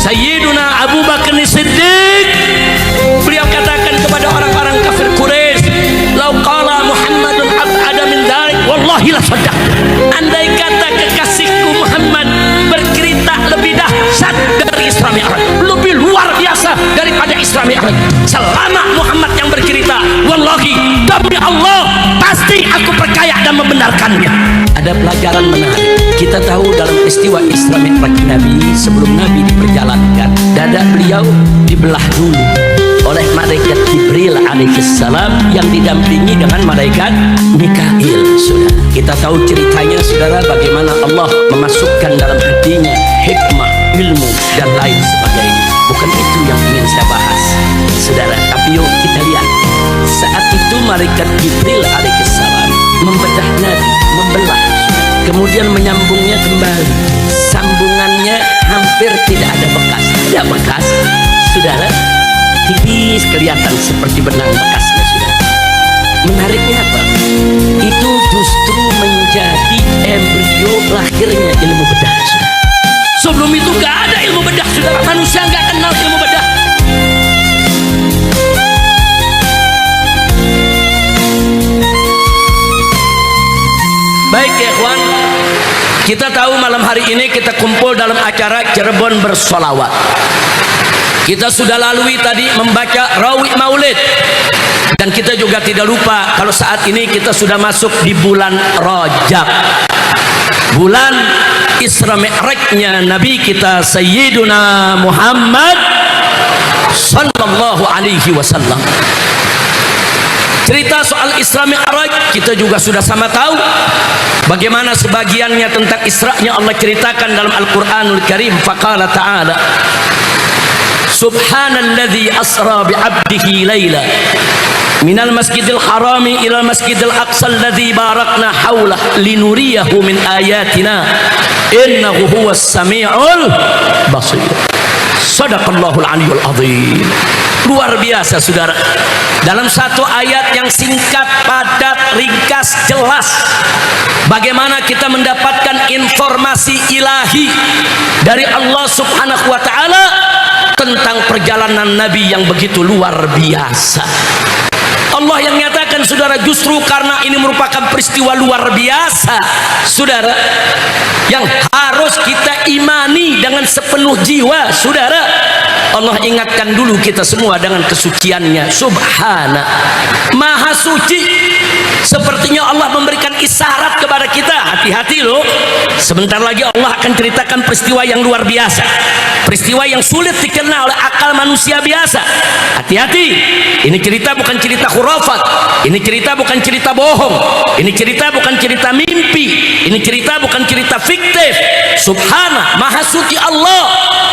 Sayyiduna Abu Bakar Siddiq, beliau katakan kepada orang-orang kafir Quraisy, "Lau qala Muhammadun ab'ada min dzalik, wallahi la saddaq." Andai kata kekasihku Muhammad bercerita lebih dahsyat dari Isra Mi'raj, lebih luar biasa daripada Isra Mi'raj, selama Muhammad yang bercerita, wallahi, demi Allah, pasti aku percaya dan membenarkannya. Ada pelajaran menarik. Kita tahu dalam peristiwa Isra Mi'raj Nabi, sebelum Nabi diperjalankan, dada beliau dibelah dulu oleh malaikat Jibril alaihissalam yang didampingi dengan malaikat Mikail. Saudara, kita tahu ceritanya, saudara, bagaimana Allah memasukkan dalam hatinya hikmah, ilmu, dan lain sebagainya. Bukan itu yang ingin saya bahas, saudara, tapi yuk kita lihat. Saat itu malaikat Jibril alaihissalam membedah Nabi, membelah, kemudian menyambungnya kembali. Sambungannya hampir tidak ada bekas. Ada bekas, saudara, tipis kelihatan seperti benang bekasnya, saudara. Menariknya apa? Itu justru menjadi embrio lahirnya ilmu bedah, saudara. Sebelum itu gak ada ilmu bedah, saudara. Manusia gak kenal ilmu bedah. Baik ya kawan, kita tahu malam hari ini kita kumpul dalam acara Cirebon Bersolawat. Kita sudah lalui tadi membaca Rawi Maulid, dan kita juga tidak lupa kalau saat ini kita sudah masuk di bulan Rajab, bulan Isra Mi'rajnya Nabi kita Sayyiduna Muhammad sallallahu alaihi wasallam. Cerita soal Isra Mi'raj kita juga sudah sama tahu. Bagaimana sebagiannya tentang Isra'nya Allah ceritakan dalam Al-Quranul Karim. Faqala ta'ala, Subhanalladzi asra bi'abdihi layla minal masjidil harami ilal masjidil aqsa alladzi barakna hawlah linuriyahu min ayatina innahu huwas sami'ul basir. Sadaqallahul aliyyul azim. Luar biasa, saudara. Dalam satu ayat yang singkat, padat, ringkas, jelas, bagaimana kita mendapatkan informasi ilahi dari Allah Subhanahu wa ta'ala tentang perjalanan Nabi yang begitu luar biasa. Allah yang nyatakan, saudara, justru karena ini merupakan peristiwa luar biasa, saudara, yang harus kita imani dengan sepenuh jiwa, saudara. Allah ingatkan dulu kita semua dengan kesuciannya. Subhana, maha suci. Sepertinya Allah memberikan isyarat kepada kita, hati-hati loh, sebentar lagi Allah akan ceritakan peristiwa yang luar biasa, peristiwa yang sulit dikenal oleh akal manusia biasa. Hati-hati, ini cerita bukan cerita khurafat, ini cerita bukan cerita bohong, ini cerita bukan cerita mimpi, ini cerita bukan cerita fiktif. Subhana, maha suci Allah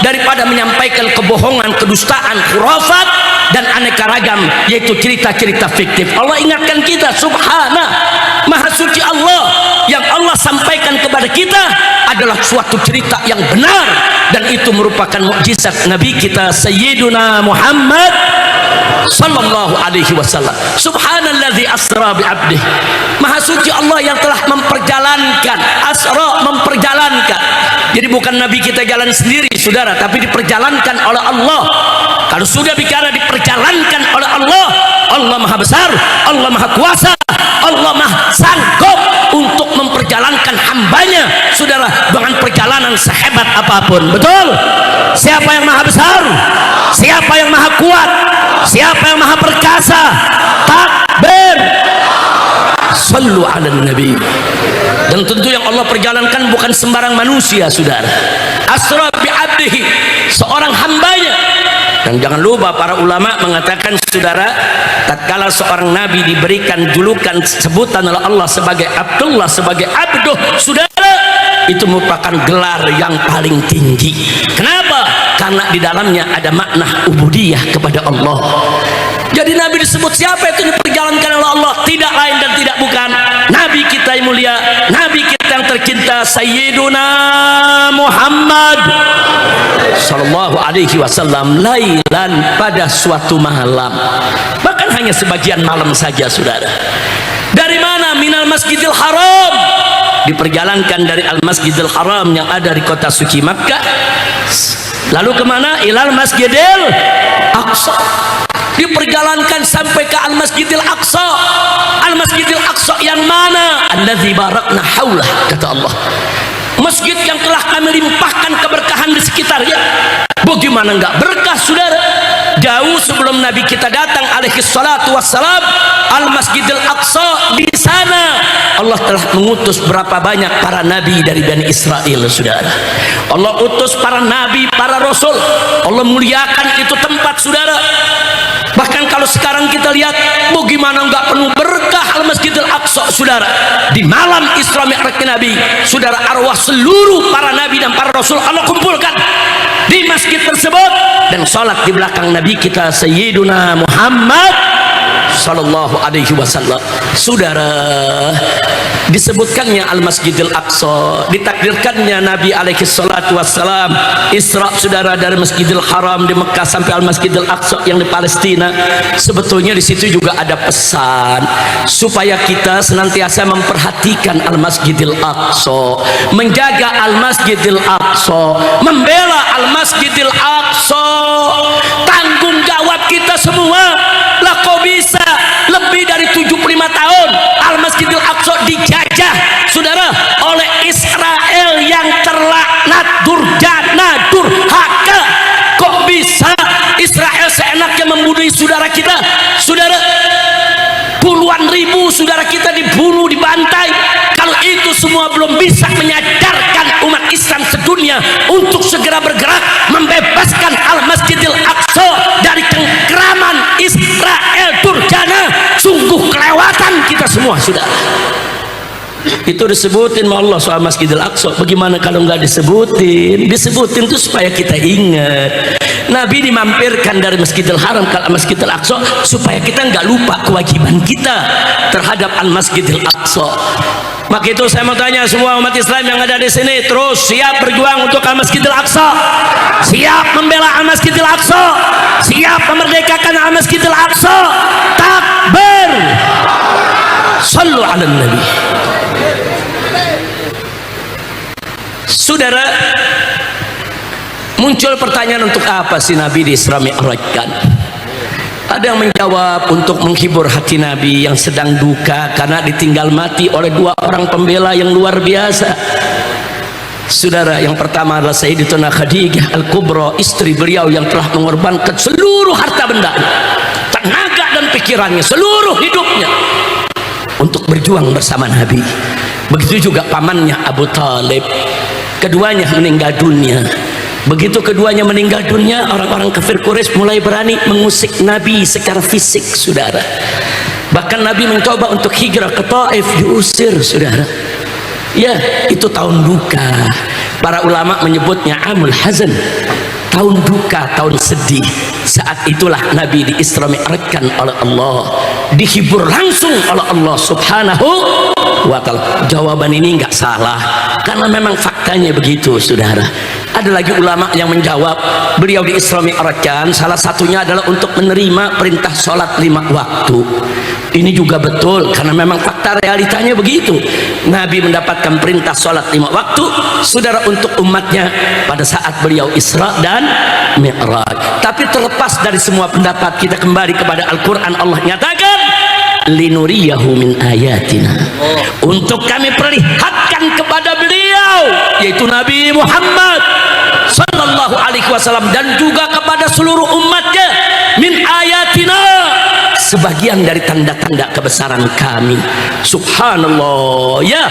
daripada menyampaikan kebohongan, kedustaan, khurafat, dan aneka ragam, yaitu cerita-cerita fiktif. Allah ingatkan kita, subhana, maha suci Allah, yang Allah sampaikan kepada kita adalah suatu cerita yang benar, dan itu merupakan mukjizat Nabi kita Sayyiduna Muhammad sallallahu alaihi wasallam. Subhanalladzi asra bi'abdih, maha suci Allah yang telah memperjalankan. Asra, memperjalankan. Jadi bukan Nabi kita jalan sendiri, saudara, tapi diperjalankan oleh Allah. Kalau sudah bicara diperjalankan oleh Allah, Allah maha besar, Allah maha kuasa, Allah maha sanggup untuk memperjalankan hambanya, saudara, dengan perjalanan sehebat apapun. Betul? Siapa yang maha besar? Siapa yang maha kuat? Siapa yang maha perkasa? Takbir. Sallu ala nabi. Dan tentu yang Allah perjalankan bukan sembarang manusia, saudara. Asra bi'abdihi, seorang hambanya. Dan jangan lupa para ulama mengatakan, saudara, tatkala seorang nabi diberikan julukan sebutan oleh Allah sebagai Abdullah, sebagai abduh, saudara, itu merupakan gelar yang paling tinggi. Kenapa? Karena di dalamnya ada makna ubudiyah kepada Allah. Jadi Nabi disebut siapa itu diperjalankan oleh Allah, tidak lain dan tidak bukan Nabi kita yang mulia, Nabi kita yang tercinta, Sayyiduna Muhammad sallallahu alaihi wasallam, lailan, pada suatu malam, bahkan hanya sebagian malam saja, saudara. Dari mana? Minal Masjidil Haram, diperjalankan dari Al Masjidil Haram yang ada di kota suci Makkah Lalu kemana? Ilal Masjidil Aqsa. Diperjalankan sampai ke Al-Masjidil Aqsa. Al-Masjidil Aqsa yang mana? Alladzi barakna haulah, kata Allah. Masjid yang telah kami limpahkan keberkahan di sekitarnya. Bagaimana enggak berkah, saudara? Jauh sebelum Nabi kita datang alaihi salatu wassalam, Al-Masjidil Aqsa, di sana Allah telah mengutus berapa banyak para nabi dari Bani Israel, saudara. Allah utus para nabi, para rasul. Allah muliakan itu tempat, saudara. Bahkan kalau sekarang kita lihat, bagaimana enggak penuh berkah Al-Masjidil Aqsa, saudara. Di malam Isra Mi'raj Nabi, saudara, arwah seluruh para nabi dan para rasul Allah kumpulkan di masjid tersebut, dan sholat di belakang Nabi kita Sayyiduna Muhammad sallallahu alaihi wasallam. Saudara, disebutkannya Al-Masjidil Aqsa, ditakdirkannya Nabi alaihi salatu wassalam Isra, saudara, dari Masjidil Haram di Mekah sampai Al-Masjidil Aqsa yang di Palestina. Sebetulnya di situ juga ada pesan supaya kita senantiasa memperhatikan Al-Masjidil Aqsa, menjaga Al-Masjidil Aqsa, membela Al-Masjidil Aqsa. Tanggung jawab kita semua. Lah kok bisa lebih dari 75 tahun Al-Masjidil Aqsa dijajah, saudara, oleh Israel yang terlaknat, durjana, durhaka. Kok bisa Israel seenaknya membunuh saudara kita, saudara? Puluhan ribu saudara kita dibunuh, dibantai. Kalau itu semua belum bisa menyadarkan umat Islam sedunia untuk segera bergerak membebaskan Al-Masjidil Aqsa dari cengkraman Israel durjana, sungguh kelewatan kita semua, saudara. Itu disebutin sama Allah soal Masjidil Aqsa. Bagaimana kalau nggak disebutin? Disebutin itu supaya kita ingat. Nabi dimampirkan dari Masjidil Haram ke Masjidil Aqsa supaya kita nggak lupa kewajiban kita terhadap Al-Masjidil Aqsa. Maka itu saya mau tanya semua umat Islam yang ada di sini, terus siap berjuang untuk Al-Masjidil Aqsa? Siap membela Al-Masjidil Aqsa? Siap memerdekakan Al-Masjidil Aqsa? Takbir! Sallu ala Nabi. Saudara, muncul pertanyaan, untuk apa sih Nabi di Isra Mi'rajkan? Ada yang menjawab untuk menghibur hati Nabi yang sedang duka karena ditinggal mati oleh dua orang pembela yang luar biasa. Saudara, yang pertama adalah Sayyidatuna Khadijah Al-Kubra, istri beliau yang telah mengorbankan seluruh harta benda, tenaga dan pikirannya, seluruh hidupnya untuk berjuang bersama Nabi. Begitu juga pamannya Abu Talib. Keduanya meninggal dunia. Begitu keduanya meninggal dunia, orang-orang kafir Quraisy mulai berani mengusik Nabi secara fisik, saudara. Bahkan Nabi mencoba untuk hijrah ke Taif, diusir, saudara. Ya, itu tahun duka. Para ulama menyebutnya Amul Hazan, tahun duka, tahun sedih. Saat itulah Nabi di Isra Mi'rajkan oleh Allah, dihibur langsung oleh Allah Subhanahu wa ta'ala. Jawaban ini enggak salah karena memang faktanya begitu, saudara. Ada lagi ulama yang menjawab, beliau di Isra Mi'rajkan salah satunya adalah untuk menerima perintah sholat 5 waktu. Ini juga betul karena memang fakta realitanya begitu. Nabi mendapatkan perintah sholat 5 waktu, saudara, untuk umatnya pada saat beliau Isra dan Mi'raj. Tapi terlepas dari semua pendapat, kita kembali kepada Al-Quran. Allah nyatakan, linuriyahu min ayatina, untuk kami perlihatkan kepada beliau, yaitu Nabi Muhammad sallallahu alaihi wasallam, dan juga kepada seluruh umatnya, min ayatina, sebagian dari tanda-tanda kebesaran kami. Subhanallah, ya.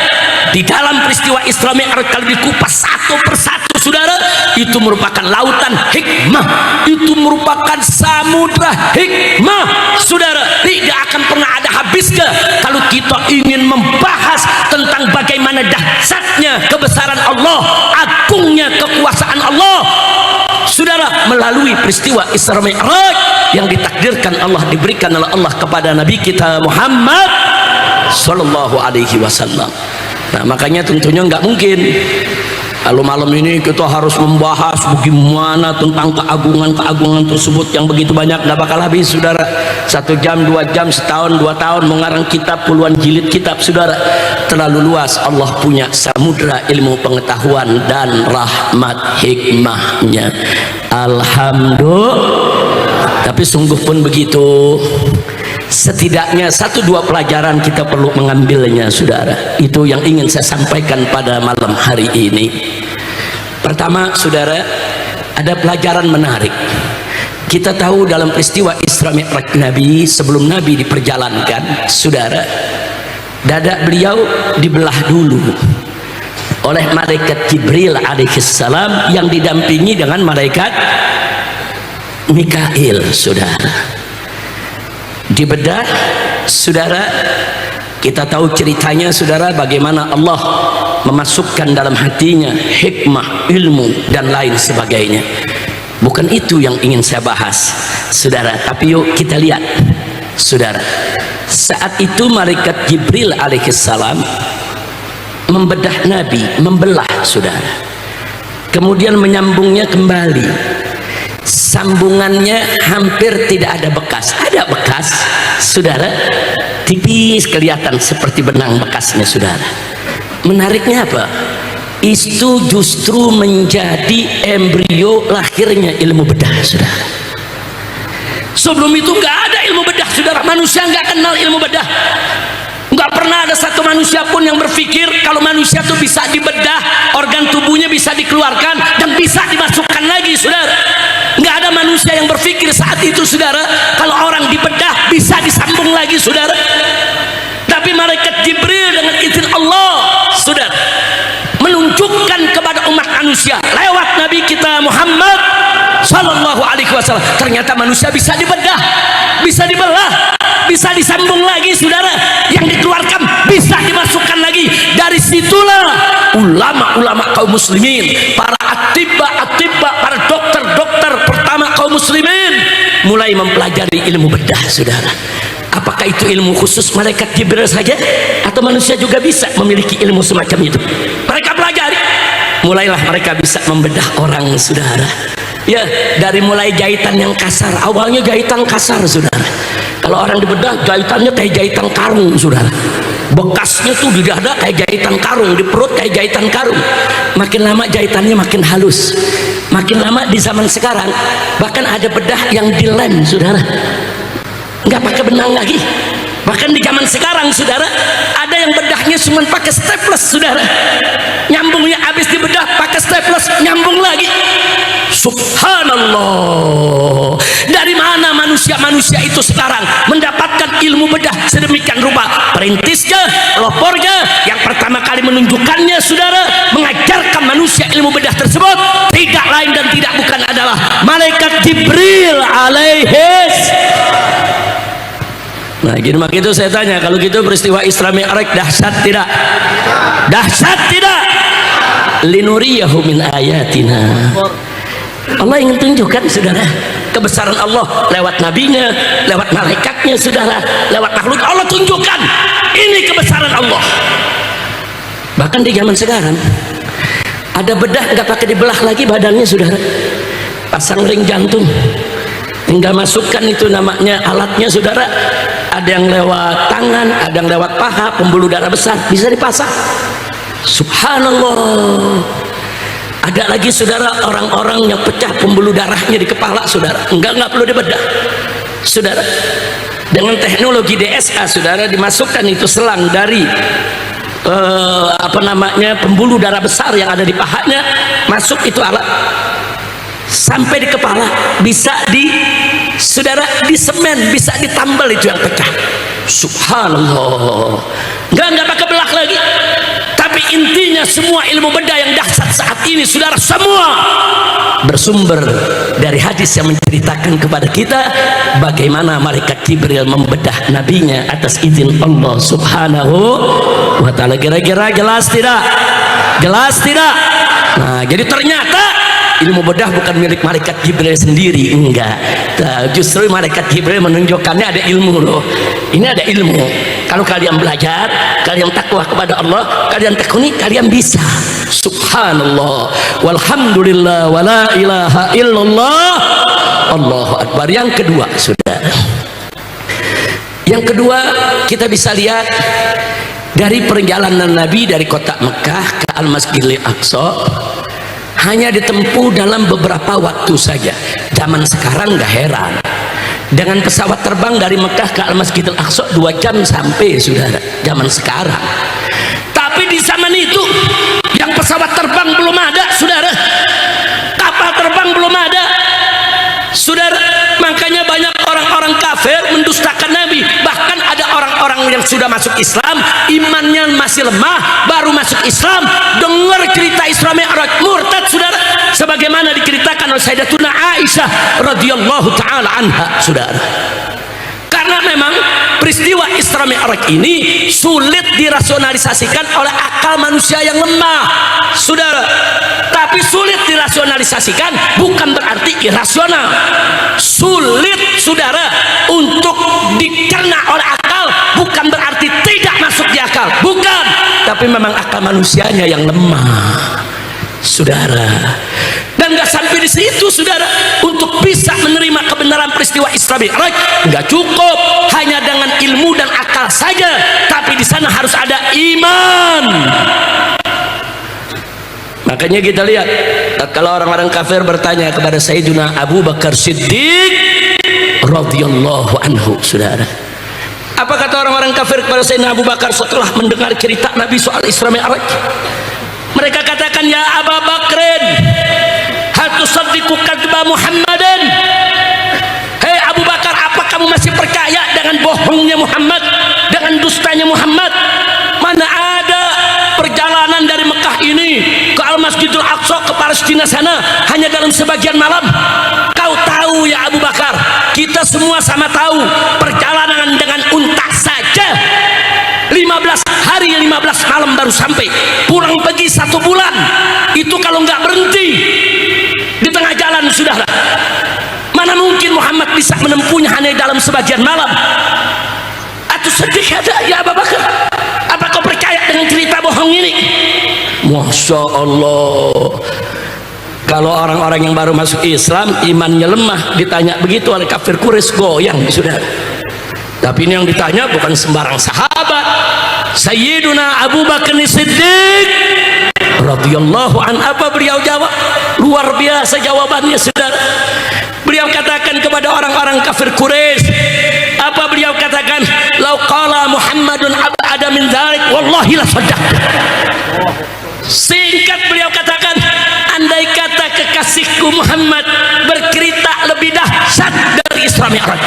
Di dalam peristiwa Isra Mi'raj, kalau dikupas satu persatu, saudara, itu merupakan lautan hikmah, itu merupakan samudra hikmah, saudara. Tidak akan pernah ada habisnya kalau kita ingin membahas tentang bagaimana dahsyatnya kebesaran Allah, agungnya kekuasaan Allah, saudara, melalui peristiwa Isra Mi'raj yang ditakdirkan Allah, diberikan oleh Allah kepada Nabi kita Muhammad sallallahu alaihi wasallam. Nah, makanya tentunya nggak mungkin Kalau malam ini kita harus membahas bagaimana tentang keagungan-keagungan tersebut yang begitu banyak, nggak bakal habis saudara. 1 jam, 2 jam, setahun, 2 tahun mengarang kitab, puluhan jilid kitab saudara. Terlalu luas. Allah punya samudra ilmu pengetahuan dan rahmat hikmahnya. Alhamdulillah. Tapi sungguh pun begitu, setidaknya 1-2 pelajaran kita perlu mengambilnya saudara. Itu yang ingin saya sampaikan pada malam hari ini. Pertama saudara, ada pelajaran menarik. Kita tahu dalam peristiwa Isra Mi'raj Nabi, sebelum Nabi diperjalankan saudara, dada beliau dibelah dulu oleh malaikat Jibril alaihissalam yang didampingi dengan malaikat Mikail saudara. Dibedah saudara, kita tahu ceritanya saudara, bagaimana Allah memasukkan dalam hatinya hikmah, ilmu dan lain sebagainya. Bukan itu yang ingin saya bahas saudara, tapi yuk kita lihat saudara. Saat itu malaikat Jibril alaihissalam membedah Nabi, membelah saudara, kemudian menyambungnya kembali. Sambungannya hampir tidak ada bekas. Ada bekas saudara, tipis kelihatan seperti benang bekasnya saudara. Menariknya apa? Itu justru menjadi embrio lahirnya ilmu bedah saudara. Sebelum itu nggak ada ilmu bedah saudara. Manusia nggak kenal ilmu bedah. Nggak pernah ada satu manusia pun yang berpikir kalau manusia itu bisa dibedah, organ tubuhnya bisa dikeluarkan dan bisa dimasukkan lagi saudara. Nggak ada manusia yang berpikir saat itu saudara, kalau orang dibedah bisa disambung lagi saudara. Tapi malaikat Jibril dengan izin Allah saudara menunjukkan kepada umat manusia lewat Nabi kita Muhammad Sallallahu Alaihi Wasallam, ternyata manusia bisa dibedah, bisa dibelah, bisa disambung lagi saudara. Yang dikeluarkan bisa dimasukkan lagi. Dari situlah ulama-ulama kaum muslimin, para atibba, para dokter-dokter pertama kaum muslimin mulai mempelajari ilmu bedah saudara. Apakah itu ilmu khusus malaikat Jibril saja atau manusia juga bisa memiliki ilmu semacam itu? Mereka pelajari, mulailah mereka bisa membedah orang saudara. Ya, dari mulai jahitan yang kasar. Awalnya jahitan kasar saudara. Kalau orang dibedah jahitannya kayak jahitan karung saudara. Bekasnya tuh di dada kayak jahitan karung, di perut kayak jahitan karung. Makin lama jahitannya makin halus. Makin lama di zaman sekarang bahkan ada bedah yang dilem saudara, nggak pakai benang lagi. Bahkan di zaman sekarang saudara ada yang bedahnya cuma pakai staples saudara. Nyambungnya habis dibedah pakai staples, nyambung lagi. Subhanallah. Dari mana manusia-manusia itu sekarang mendapatkan ilmu bedah sedemikian rupa? Perintisnya, pelopornya yang pertama kali menunjukkannya saudara, mengajarkan manusia ilmu bedah tersebut tidak lain dan tidak bukan adalah malaikat Jibril alaihis. Nah gini mak itu saya tanya, kalau gitu peristiwa Isra Mi'raj dahsyat tidak? Dahsyat tidak? Linuriyahu min ayatina. Allah ingin tunjukkan saudara kebesaran Allah lewat nabinya, lewat malaikatnya saudara, lewat makhluk. Allah tunjukkan ini kebesaran Allah. Bahkan di zaman sekarang ada bedah nggak pakai dibelah lagi badannya saudara, pasang ring jantung, tinggal masukkan itu namanya alatnya saudara. Ada yang lewat tangan, ada yang lewat paha, pembuluh darah besar bisa dipasang. Subhanallah. Ada lagi saudara orang-orang yang pecah pembuluh darahnya di kepala saudara, enggak perlu dibedah saudara. Dengan teknologi DSA saudara dimasukkan itu selang dari pembuluh darah besar yang ada di pahanya, masuk itu alat sampai di kepala, bisa di saudara di semen, bisa ditambal itu yang pecah. Subhanallah. Enggak pakai belah lagi. Tapi intinya semua ilmu bedah yang dahsyat saat ini saudara semua bersumber dari hadis yang menceritakan kepada kita bagaimana malaikat Jibril membedah nabinya atas izin Allah Subhanahu wa ta'ala. Kira-kira jelas tidak? Jelas tidak? Nah jadi ternyata ilmu bedah bukan milik malaikat Jibril sendiri, enggak. Justru malaikat Jibril menunjukkannya ada ilmu loh. Ini ada ilmu. Kalau kalian belajar, kalian takwa kepada Allah, kalian tekuni, kalian bisa. Subhanallah, walhamdulillah, wala ilaha illallah, Allahu akbar. Yang kedua, saudara, yang kedua kita bisa lihat dari perjalanan Nabi dari kota Mekah ke Al-Masjidil Aqsa hanya ditempuh dalam beberapa waktu saja. Zaman sekarang gak heran, dengan pesawat terbang dari Mekah ke Al-Masjidil Aqsa 2 jam sampai, saudara, zaman sekarang. Tapi di zaman itu yang pesawat terbang belum ada, saudara, kapal terbang belum ada, saudara. Makanya banyak orang-orang kafir mendustakan Nabi. Bahkan ada orang-orang yang sudah masuk Islam, imannya masih lemah, baru masuk Islam, dengar cerita Isra Mi'raj, murtad, saudara, sebagaimana diceritakan oleh Sayyidatuna Aisyah radhiyallahu taala anha, saudara. Karena memang peristiwa Isra Mi'raj ini sulit dirasionalisasikan oleh akal manusia yang lemah, saudara. Tapi sulit dirasionalisasikan bukan berarti irasional. Sulit, saudara, untuk dicerna oleh akal bukan berarti tidak masuk di akal, bukan. Tapi memang akal manusianya yang lemah, saudara. Dan nggak sampai di situ, saudara, untuk bisa menerima kebenaran peristiwa Isra Mi'raj nggak cukup hanya dengan ilmu dan akal saja, tapi di sana harus ada iman. Makanya kita lihat kalau orang-orang kafir bertanya kepada Sayyidina Abu Bakar Siddiq radhiyallahu anhu, saudara, apa kata orang-orang kafir kepada Sayyidina Abu Bakar setelah mendengar cerita Nabi soal Isra Mi'raj? Mereka katakan, ya Abu Bakrin, hal tusaddiqu kadzba Muhammadin? Hei Abu Bakar, apa kamu masih percaya dengan bohongnya Muhammad, dengan dustanya Muhammad? Mana ada perjalanan dari Mekah ini ke Al-Masjidil Aqsa ke Palestina sana hanya dalam sebagian malam? Kau tahu ya Abu Bakar, kita semua sama tahu perjalanan dengan unta saja 15 hari 15 malam baru sampai, pulang pergi 1 bulan. Itu kalau nggak berhenti di tengah jalan, saudara. Mana mungkin Muhammad bisa menempuhnya hanya dalam sebagian malam? Atau sedih ada ya Abu Bakar? Apa kau percaya dengan cerita bohong ini? Masya Allah, kalau orang-orang yang baru masuk Islam imannya lemah, ditanya begitu oleh kafir Quraisy goyang, saudara. Tapi ini yang ditanya bukan sembarang sahabat, Sayyiduna Abu Bakar Siddiq radhiyallahu an. Apa beliau jawab? Luar biasa jawabannya, saudara. Beliau katakan kepada orang-orang kafir Quraisy, apa beliau katakan? Lau qala Muhammadun ab'ada min dzalik wallahi la saddaq. Singkat beliau katakan, andai kata kekasihku Muhammad bercerita lebih dahsyat dari Isra Mi'raj,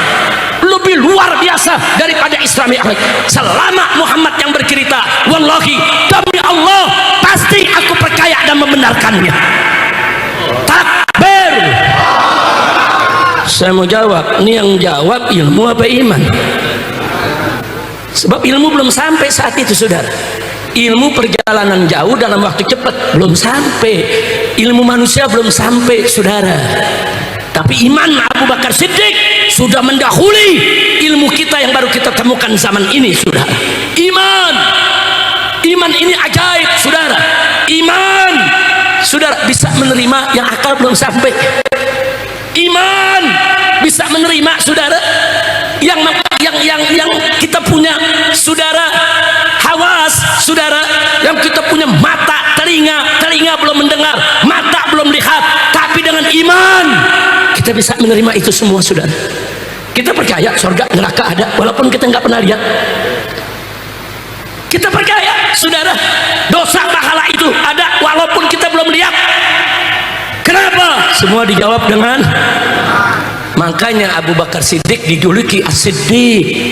lebih luar biasa daripada Isra Mi'raj, selama Muhammad yang bercerita, wallahi, demi Allah, pasti aku percaya dan membenarkannya. Takbir. Saya mau jawab, ini yang jawab ilmu apa iman? Sebab ilmu belum sampai saat itu, saudara. Ilmu perjalanan jauh dalam waktu cepat belum sampai, ilmu manusia belum sampai, saudara. Tapi iman Abu Bakar Siddiq sudah mendahului ilmu kita yang baru kita temukan zaman ini, saudara. Iman ini ajaib, saudara. Iman, saudara, bisa menerima yang akal belum sampai. Iman bisa menerima, saudara, yang kita punya, saudara, hawas, saudara, yang kita punya mata, telinga belum mendengar, mata belum lihat, tapi dengan iman kita bisa menerima itu semua, saudara. Kita percaya surga neraka ada walaupun kita nggak pernah lihat. Kita percaya, saudara, dosa pahala itu ada walaupun kita belum lihat. Kenapa? Semua dijawab dengan, makanya Abu Bakar Siddiq dijuluki As-Siddiq.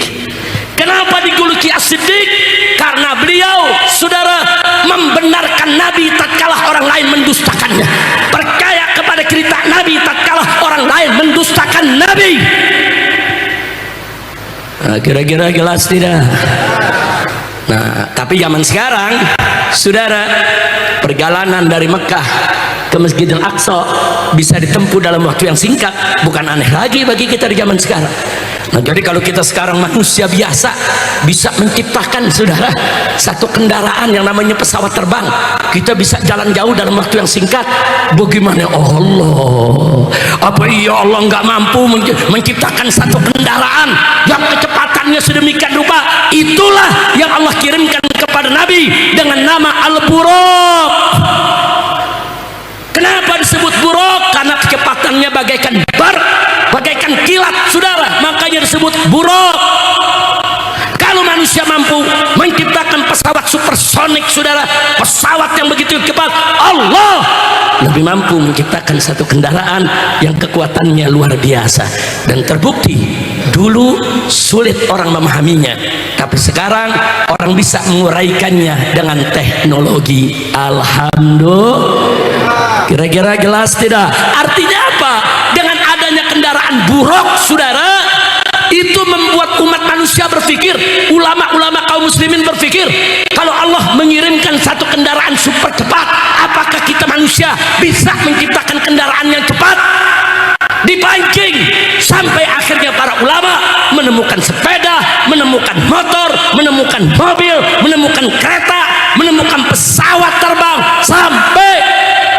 Kenapa dijuluki As-Siddiq? Karena beliau, saudara, membenarkan Nabi tatkala orang lain mendustakannya, percaya kepada cerita Nabi tatkala orang lain mendustakan Nabi. Nah, kira-kira jelas tidak? Nah, tapi zaman sekarang, saudara, perjalanan dari Mekah ke Masjidil Aqsa bisa ditempuh dalam waktu yang singkat, bukan aneh lagi bagi kita di zaman sekarang. Nah, jadi kalau kita sekarang manusia biasa bisa menciptakan, saudara, satu kendaraan yang namanya pesawat terbang, kita bisa jalan jauh dalam waktu yang singkat. Bagaimana Allah? Apa iya Allah nggak mampu menciptakan satu kendaraan yang kecepatannya sedemikian rupa? Itulah yang Allah kirimkan kepada Nabi dengan nama Al-Buraq. Kenapa disebut buraq? Karena kecepatannya bagaikan bar, bagaikan kilat, saudara, makanya disebut buraq. Kalau manusia mampu menciptakan pesawat supersonik, saudara, pesawat yang begitu cepat, Allah lebih mampu menciptakan satu kendaraan yang kekuatannya luar biasa. Dan terbukti dulu sulit orang memahaminya, tapi sekarang orang bisa menguraikannya dengan teknologi. Alhamdulillah. Kira-kira jelas tidak? Artinya apa? Dengan adanya kendaraan buraq, saudara, itu membuat umat manusia berpikir, ulama-ulama kaum muslimin berpikir, kalau Allah mengirimkan satu kendaraan super cepat, apakah kita manusia bisa menciptakan kendaraan yang cepat? Dipancing sampai akhirnya para ulama menemukan sepeda, menemukan motor, menemukan mobil, menemukan kereta, menemukan pesawat terbang, sampai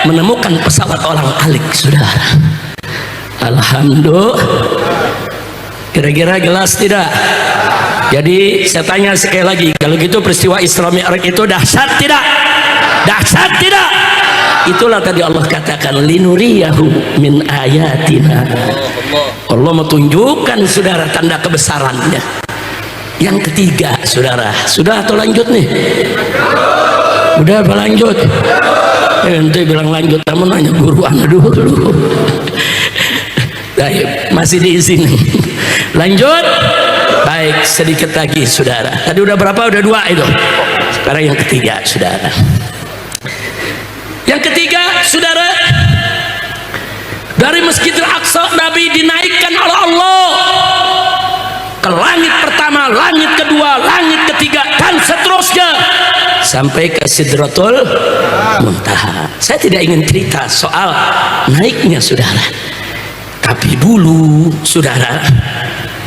menemukan pesawat orang alik, saudara. Alhamdulillah. Kira-kira jelas tidak? Jadi saya tanya sekali lagi, kalau gitu peristiwa Isra Mi'raj itu dahsyat tidak? Dahsyat tidak? Itulah tadi Allah katakan linuriyahu min ayatina. Allah mau tunjukkan, saudara, tanda kebesarannya. Yang ketiga, saudara, sudah atau lanjut nih? Udah apa lanjut? Ente bilang lanjut, namun nanya guru anda dulu. Baik, masih di sini. Lanjut. Baik, sedikit lagi, saudara. Tadi udah berapa? Udah 2 itu. Sekarang yang ketiga, saudara. Yang ketiga, saudara, dari Masjidil Aqsa Nabi dinaikkan oleh Allah ke langit pertama, langit kedua, langit ketiga, dan seterusnya sampai ke Sidratul Muntaha. Saya tidak ingin cerita soal naiknya, saudara, tapi dulu, saudara,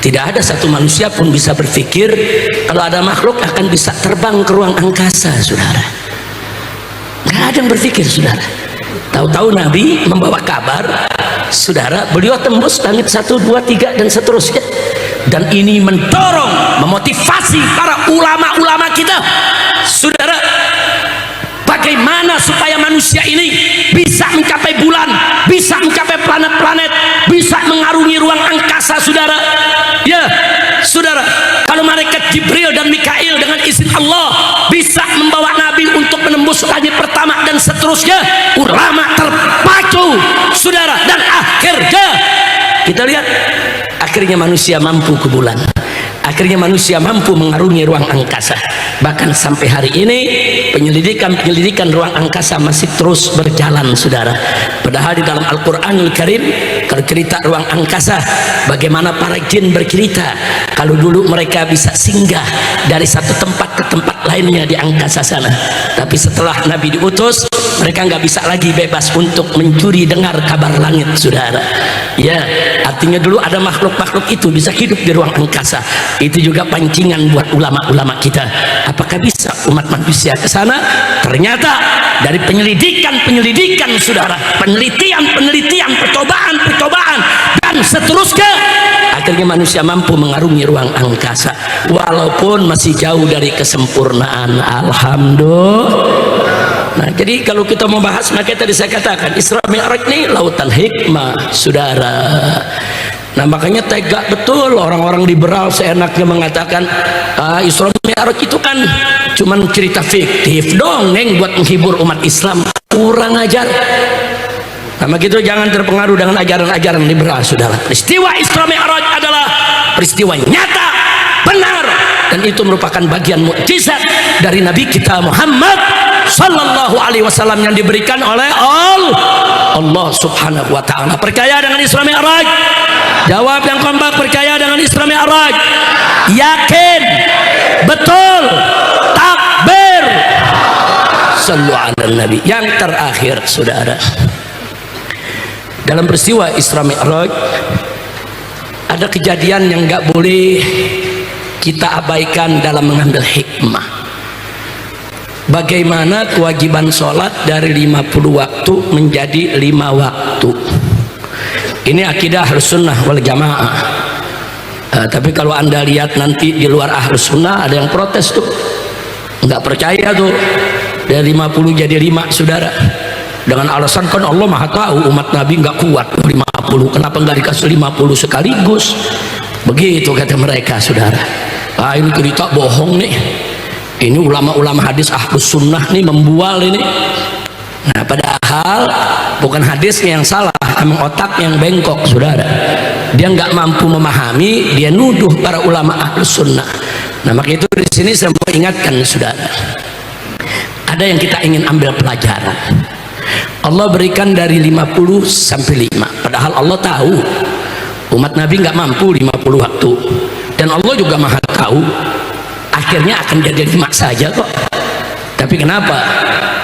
tidak ada satu manusia pun bisa berpikir kalau ada makhluk akan bisa terbang ke ruang angkasa, saudara. Nggak ada yang berpikir, saudara. Tahu-tahu Nabi membawa kabar, saudara, beliau tembus langit 1, 2, 3 dan seterusnya. Dan ini mendorong, memotivasi para ulama-ulama kita, saudara, bagaimana supaya manusia ini bisa mencapai bulan, bisa mencapai planet-planet, bisa mengarungi ruang angkasa, saudara. Ya, saudara, kalau malaikat Jibril dan Mikail dengan izin Allah bisa membawa Nabi untuk menembus langit pertama dan seterusnya, ulama terpacu, saudara, dan akhirnya kita lihat, akhirnya manusia mampu ke bulan, akhirnya manusia mampu mengarungi ruang angkasa. Bahkan sampai hari ini penyelidikan ruang angkasa masih terus berjalan, saudara. Padahal di dalam Al-Quranul Karim, kalau cerita ruang angkasa, bagaimana para jin bercerita kalau dulu mereka bisa singgah dari satu tempat ke tempat lainnya di angkasa sana. Tapi setelah Nabi diutus, mereka nggak bisa lagi bebas untuk mencuri dengar kabar langit, saudara. Ya, artinya dulu ada makhluk-makhluk itu bisa hidup di ruang angkasa. Itu juga pancingan buat ulama-ulama kita. Apakah bisa umat manusia ke sana? Ternyata dari penyelidikan, saudara, penelitian, percobaan, dan seterusnya, akhirnya manusia mampu mengarungi ruang angkasa, walaupun masih jauh dari kesempurnaan. Alhamdulillah. Nah, jadi kalau kita mau bahas, maka tadi saya katakan Isra Mi'raj ini lautan hikmah, saudara. Nah, makanya tega betul orang-orang liberal seenaknya mengatakan Isra Mi'raj itu kan cuman cerita fiktif dongeng buat menghibur umat Islam. Kurang ajar. Nah, begitu jangan terpengaruh dengan ajaran-ajaran liberal, saudara. Peristiwa Isra Mi'raj adalah peristiwa nyata, benar, dan itu merupakan bagian mukjizat dari Nabi kita Muhammad Sallallahu Alaihi Wasallam yang diberikan oleh Allah Subhanahu Wa Taala. Percaya dengan Isra Mi'raj? Jawab yang kompak. Percaya dengan Isra Mi'raj? Yakin? Betul? Takbir? sallu ala nabi. Yang terakhir saudara, dalam peristiwa Isra Mi'raj ada kejadian yang nggak boleh kita abaikan dalam mengambil hikmah. Bagaimana kewajiban sholat dari 50 waktu menjadi 5 waktu. Ini akidah Ahlus Sunnah wal Jamaah. Tapi kalau anda lihat nanti di luar Ahlus Sunnah ada yang protes tuh, nggak percaya tuh dari 50 jadi 5 saudara, dengan alasan kan Allah Maha tahu umat Nabi nggak kuat 50, kenapa nggak dikasih 50 sekaligus, begitu kata mereka saudara. Ini cerita bohong nih, ini ulama-ulama hadis Ahlus Sunnah nih membual ini. Nah padahal bukan hadisnya yang salah, emang otak yang bengkok saudara. Dia nggak mampu memahami, dia nuduh para ulama Ahlus Sunnah. Nah maka itu di sini saya mau ingatkan saudara, ada yang kita ingin ambil pelajaran. Allah berikan dari 50 sampai 5, padahal Allah tahu umat Nabi nggak mampu 50 waktu, dan Allah juga Maha tahu akhirnya akan jadi 5 saja kok. Tapi kenapa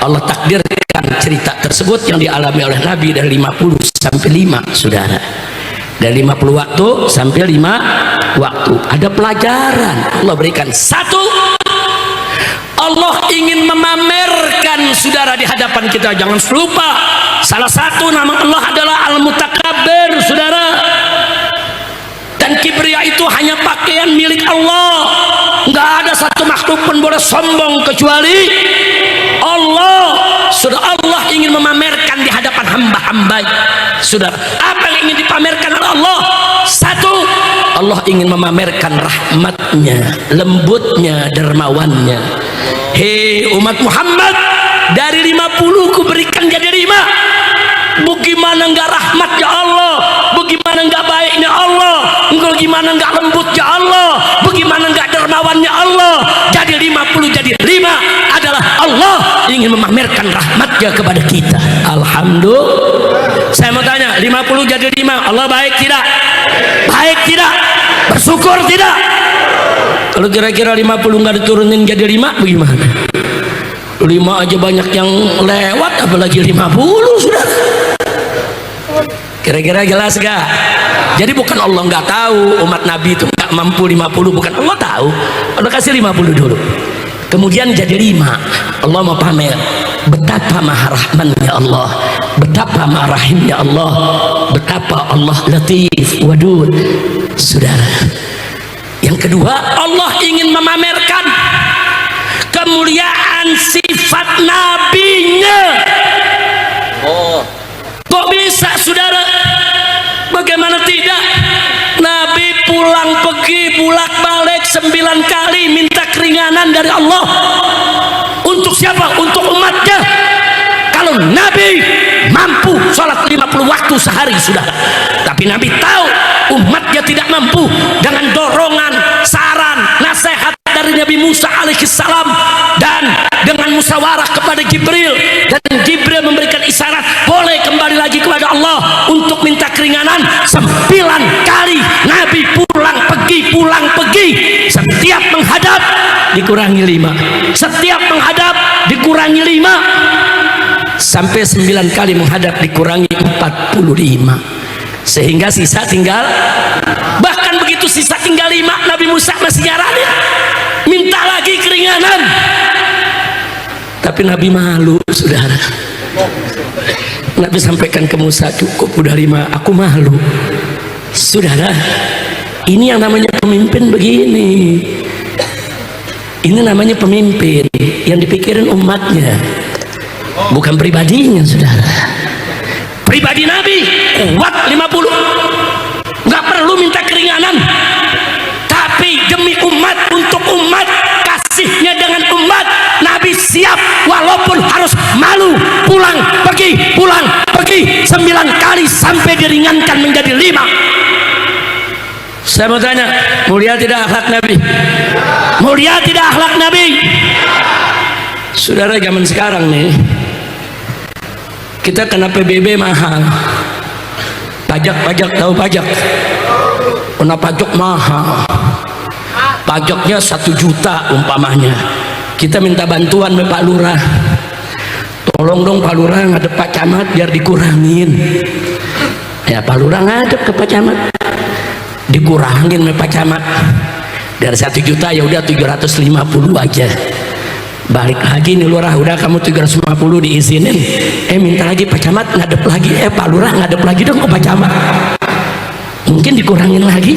Allah takdirkan cerita tersebut yang dialami oleh Nabi dari 50 sampai 5 saudara, dari 50 waktu sampai 5 waktu. Ada pelajaran Allah berikan. Satu, Allah ingin memamerkan saudara di hadapan kita. Jangan lupa, salah satu nama Allah adalah Al-Mutakabbir saudara. Dan kibria itu hanya pakaian milik Allah. Nggak ada satu makhluk pun boleh sombong kecuali Allah. Sudah Allah ingin memamerkan di hadapan hamba-hamba. Saudara, apa yang ingin dipamerkan oleh Allah? Satu, Allah ingin memamerkan rahmatnya, lembutnya, dermawannya. Hei umat Muhammad, dari 50 ku berikan jadi 5. Bagaimana enggak rahmatnya Allah, bagaimana enggak baiknya Allah, bagaimana enggak lembutnya Allah, bagaimana enggak dermawannya Allah. Jadi 50 jadi 5 adalah Allah ingin memamerkan rahmatnya kepada kita. Alhamdulillah. Saya mau tanya, 50 jadi 5 Allah baik tidak? Baik tidak? Bersyukur tidak? Kalau kira-kira 50 nggak diturunin jadi 5 bagaimana? 5 aja banyak yang lewat, apalagi 50 sudah. Kira-kira jelas gak? Jadi bukan Allah nggak tahu umat Nabi itu nggak mampu 50, bukan Allah tahu. Allah kasih 50 dulu, kemudian jadi 5. Allah mau pamer betapa maha rahmannya Allah, betapa maha rahimnya Allah, betapa Allah latif wadud. Saudara, yang kedua, Allah ingin memamerkan kemuliaan sifat nabinya. Kok bisa saudara? Bagaimana tidak? Nabi pulang pergi bolak balik 9 kali minta keringanan dari Allah. Untuk siapa? Untuk umatnya. Kalau Nabi mampu sholat 50 waktu sehari saudara, tapi Nabi tahu umatnya tidak mampu. Dengan dorongan, saran, nasihat dari Nabi Musa alaihissalam dan dengan musyawarah kepada Jibril, dan Jibril memberikan isyarat boleh kembali lagi kepada Allah untuk minta keringanan. 9 kali Nabi pulang pergi, setiap menghadap dikurangi 5, setiap menghadap dikurangi 5, sampai 9 kali menghadap dikurangi 45, sehingga sisa tinggal. Bahkan begitu sisa tinggal 5, Nabi Musa masih nyaranin minta lagi keringanan, tapi Nabi malu saudara. Nabi sampaikan ke Musa, cukup udah 5, aku malu. Saudara, ini yang namanya pemimpin begini. Ini namanya pemimpin yang dipikirin umatnya, bukan pribadinya saudara. Pribadi Nabi kuat 50, nggak perlu minta keringanan, tapi demi umat, untuk umat, kasihnya dengan umat, Nabi siap walaupun harus malu, pulang pergi 9 kali sampai diringankan menjadi 5. Saya mau tanya, mulia tidak akhlak Nabi? Mulia tidak akhlak Nabi? Saudara, zaman sekarang nih kita kena PBB mahal, pajak tahu pajak, kena pajak mahal, pajaknya 1 juta umpamanya. Kita minta bantuan Pak Lurah, tolong dong Pak Lurah ngadep Pak Camat biar dikurangin. Ya Pak Lurah ngadep ke Pak Camat, dikurangin sama Pak Camat dari 1 juta ya udah 750 aja. Balik lagi nih Lurah, udah kamu 350 diizinin. Minta lagi Pak Camat ngadep lagi. Pak Lurah ngadep lagi dong ke Pak Camat. Mungkin dikurangin lagi,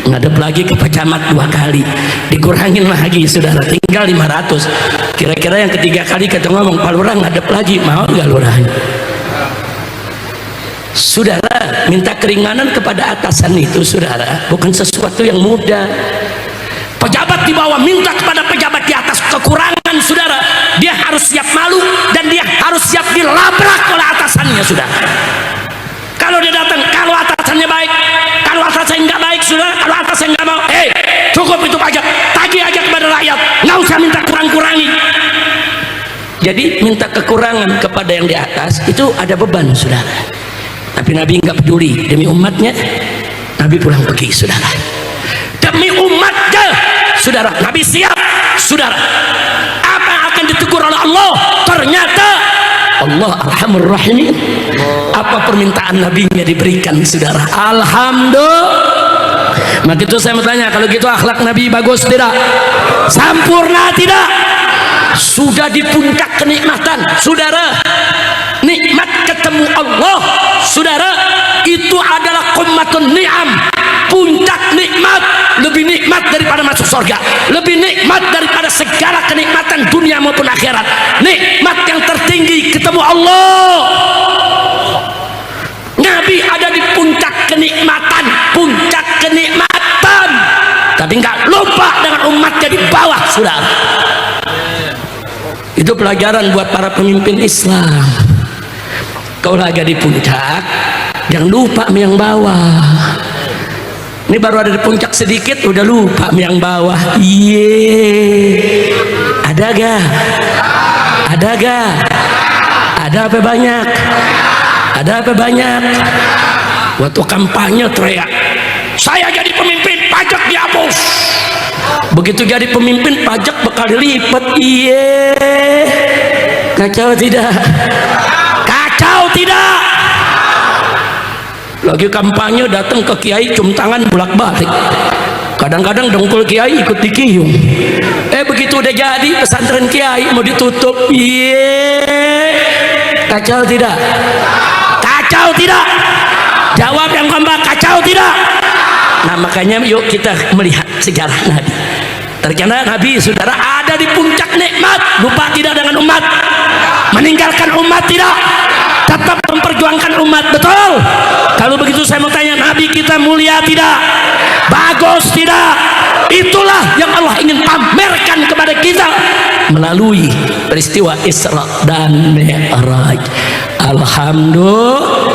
ngadep lagi ke Pak Camat 2 kali, dikurangin lagi, saudara tinggal 500. Kira-kira yang ketiga kali kita ngomong Pak Lurah ngadep lagi, mau nggak Lurah? Saudara, minta keringanan kepada atasan itu saudara bukan sesuatu yang mudah. Pejabat di bawah minta kepada pejabat di atas kekurangan saudara, dia harus siap malu dan dia harus siap dilabrak oleh atasannya saudara. Kalau dia datang, kalau atasannya baik, kalau atasannya nggak baik saudara, kalau atasannya nggak mau, cukup itu pajak, tagih aja kepada rakyat, nggak usah minta kurang-kurangi. Jadi minta kekurangan kepada yang di atas itu ada beban saudara, tapi Nabi nggak peduli. Demi umatnya Nabi pulang pergi saudara, demi umatnya saudara Nabi siap saudara. Apa yang akan ditegur oleh Allah? Ternyata Allah Arhamur Rahimin. Apa permintaan nabinya diberikan saudara? Alhamdulillah. Maka itu saya mau tanya, kalau gitu akhlak Nabi bagus tidak? Sampurna tidak? Sudah di puncak kenikmatan saudara, nikmat ketemu Allah saudara, itu adalah qummatun ni'am, puncak nikmat, lebih nikmat daripada masuk surga, lebih nikmat daripada segala kenikmatan dunia maupun akhirat. Nikmat yang tertinggi ketemu Allah. Nabi ada di puncak kenikmatan, tapi nggak lupa dengan umatnya di bawah saudara. Itu pelajaran buat para pemimpin Islam. Kau lagi di puncak, jangan lupa yang bawah. Ini baru ada di puncak sedikit udah lupa yang bawah. Ada gak? Ada gak? Ada apa banyak? Ada apa banyak? Waktu kampanye teriak, saya jadi pemimpin pajak dihapus. Begitu jadi pemimpin pajak bakal dilipat. Kacau tidak? Kacau tidak? Lagi kampanye datang ke kiai cium tangan bolak-balik, kadang-kadang dengkul kiai ikut dikiyung. Begitu udah jadi pesantren kiai mau ditutup. Kacau tidak? Kacau tidak? Jawab yang keempat, kacau tidak? Nah makanya yuk kita melihat sejarah Nabi. Ternyata Nabi saudara ada di puncak nikmat, lupa tidak dengan umat, meninggalkan umat tidak, tetap memperjuangkan umat. Betul? Kalau begitu saya mau tanya, Nabi kita mulia tidak? Bagus tidak? Itulah yang Allah ingin pamerkan kepada kita melalui peristiwa Isra dan Mi'raj. Alhamdulillah.